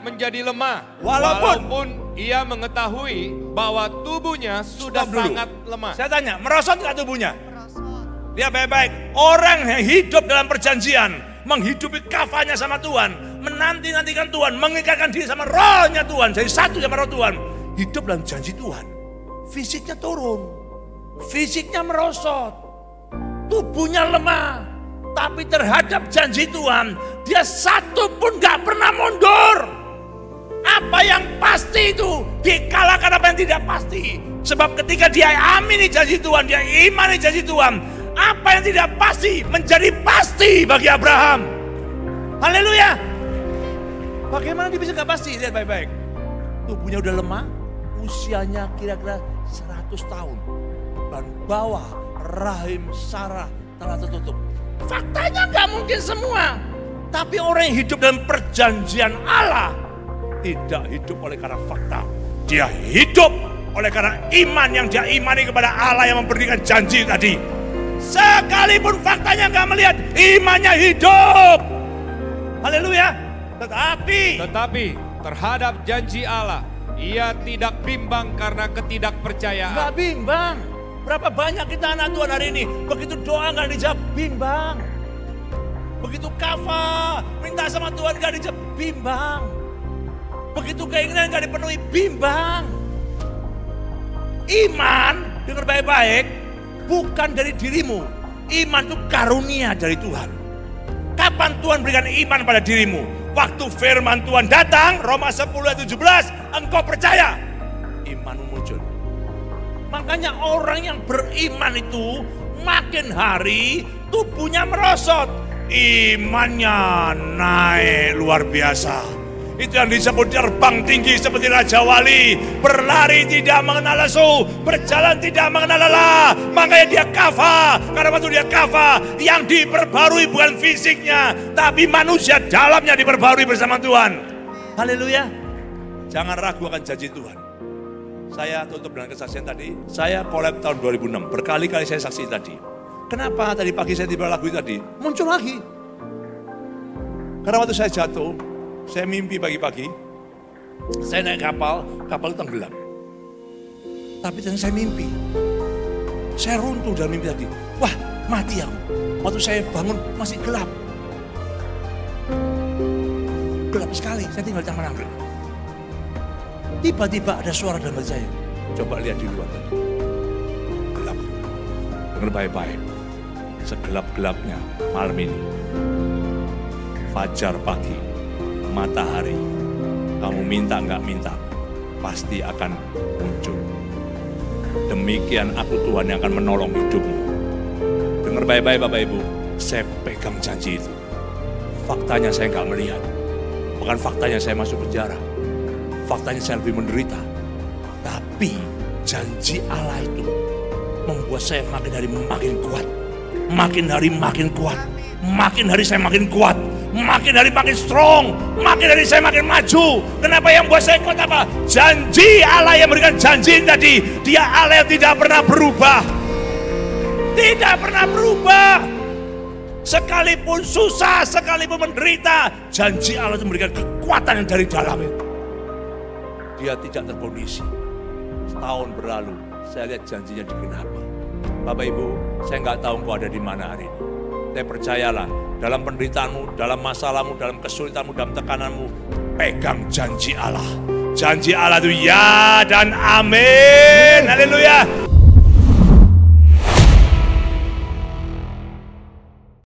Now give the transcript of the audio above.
menjadi lemah. Walaupun ia mengetahui bahwa tubuhnya sudah sangat lemah. Saya tanya, merosot nggak tubuhnya? Dia baik-baik. Orang yang hidup dalam perjanjian, menghidupi kafanya sama Tuhan, menanti-nantikan Tuhan, mengikatkan diri sama rohnya Tuhan, jadi satu sama roh Tuhan, hidup dalam janji Tuhan. Fisiknya turun, fisiknya merosot, tubuhnya lemah, tapi terhadap janji Tuhan, dia satu pun gak pernah mundur. Apa yang pasti itu dikalahkan apa yang tidak pasti. Sebab ketika dia amini janji Tuhan, dia imani janji Tuhan, apa yang tidak pasti menjadi pasti bagi Abraham. Haleluya. Bagaimana dia bisa gak pasti? Lihat baik-baik. Tubuhnya udah lemah, usianya kira-kira 100 tahun. Dan bawah rahim Sarah telah tertutup. Faktanya gak mungkin semua. Tapi orang yang hidup dalam perjanjian Allah tidak hidup oleh karena fakta. Dia hidup oleh karena iman yang dia imani kepada Allah yang memberikan janji tadi. Sekalipun faktanya nggak melihat, imannya hidup. Haleluya. Tetapi terhadap janji Allah, ia tidak bimbang karena ketidakpercayaan. Nggak bimbang. Berapa banyak kita anak Tuhan hari ini, begitu doa nggak dijawab, bimbang. Begitu kafa, minta sama Tuhan nggak dijawab, bimbang. Begitu keinginan nggak dipenuhi, bimbang. Iman, dengar baik-baik, bukan dari dirimu. Iman itu karunia dari Tuhan. Kapan Tuhan berikan iman pada dirimu? Waktu firman Tuhan datang, Roma 10 ayat 17, engkau percaya, imanmu muncul. Makanya orang yang beriman itu makin hari tubuhnya merosot, imannya naik luar biasa. Itu yang disebut terbang tinggi seperti Raja Wali. Berlari tidak mengenal lesu, berjalan tidak mengenal lelah. Makanya dia kafa. Karena waktu dia kafa, yang diperbarui bukan fisiknya, tapi manusia dalamnya diperbarui bersama Tuhan. Haleluya. Jangan ragu akan janji Tuhan. Saya tutup dengan kesaksian tadi. Saya collab tahun 2006. Berkali-kali saya saksi tadi. Kenapa tadi pagi saya tiba lagu itu tadi? Muncul lagi. Karena waktu saya jatuh, saya mimpi pagi-pagi, saya naik kapal itu tenggelam. Tapi ternyata saya mimpi, saya runtuh dalam mimpi tadi. Wah, mati aku. Waktu saya bangun masih gelap. Gelap sekali, saya tinggal di Taman Anggrek. Tiba-tiba ada suara dalam hati saya. Coba lihat di luar tadi. Gelap. Dengar baik-baik. Segelap-gelapnya malam ini. Fajar pagi. Matahari, kamu minta nggak minta, pasti akan muncul. Demikian aku Tuhan yang akan menolong hidupmu. Dengar baik-baik Bapak Ibu, saya pegang janji itu. Faktanya saya nggak melihat, bukan faktanya saya masuk penjara, faktanya saya lebih menderita. Tapi janji Allah itu membuat saya makin hari makin kuat, makin hari makin kuat, makin hari saya makin kuat. Makin hari makin strong, makin hari saya makin maju. Kenapa yang buat saya kuat apa? Janji Allah yang berikan janji tadi. Dia Allah yang tidak pernah berubah. Tidak pernah berubah. Sekalipun susah, sekalipun menderita, janji Allah itu memberikan kekuatan yang dari dalam itu. Dia tidak terkondisi. Setahun berlalu, saya lihat janjinya digenapi. Bapak Ibu, saya nggak tahu engkau ada di mana hari ini. Saya percayalah, dalam penderitaanmu, dalam masalahmu, dalam kesulitanmu, dalam tekananmu, pegang janji Allah. Janji Allah itu ya dan amin. Haleluya.